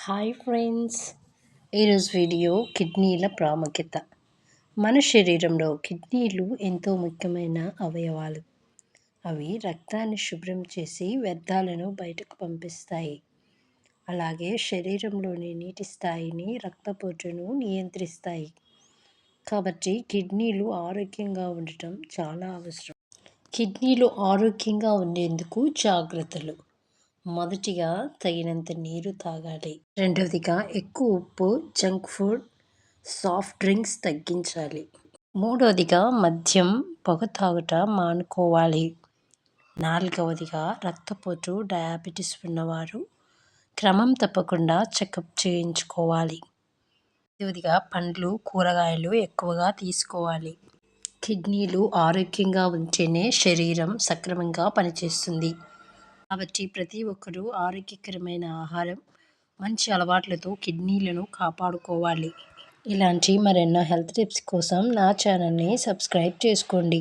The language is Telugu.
హాయ్ ఫ్రెండ్స్, ఈరోజు వీడియో కిడ్నీల ప్రాముఖ్యత. మన శరీరంలో కిడ్నీలు ఎంతో ముఖ్యమైన అవయవాలు. అవి రక్తాన్ని శుభ్రం చేసి వ్యర్థాలను బయటకు పంపిస్తాయి. అలాగే శరీరంలోని నీటి స్థాయిని, రక్తపోటును నియంత్రిస్తాయి. కాబట్టి కిడ్నీలు ఆరోగ్యంగా ఉండటం చాలా అవసరం. కిడ్నీలు ఆరోగ్యంగా ఉండేందుకు జాగ్రత్తలు. మొదటిగా తగినంత నీరు తాగాలి. రెండవదిగా ఎక్కువ ఉప్పు, జంక్ ఫుడ్, సాఫ్ట్ డ్రింక్స్ తగ్గించాలి. మూడవదిగా మద్యం, పొగ తాగుట మానుకోవాలి. నాలుగవదిగా రక్తపోటు, డయాబెటీస్ ఉన్నవారు క్రమం తప్పకుండా చెకప్ చేయించుకోవాలి. ఐదవదిగా పండ్లు, కూరగాయలు ఎక్కువగా తీసుకోవాలి. కిడ్నీలు ఆరోగ్యంగా ఉంటేనే శరీరం సక్రమంగా పనిచేస్తుంది. కాబట్టి ప్రతి ఒక్కరూ ఆరోగ్యకరమైన ఆహారం, మంచి అలవాట్లతో కిడ్నీలను కాపాడుకోవాలి. ఇలాంటి మరెన్నో హెల్త్ టిప్స్ కోసం నా ఛానల్ని సబ్స్క్రైబ్ చేసుకోండి.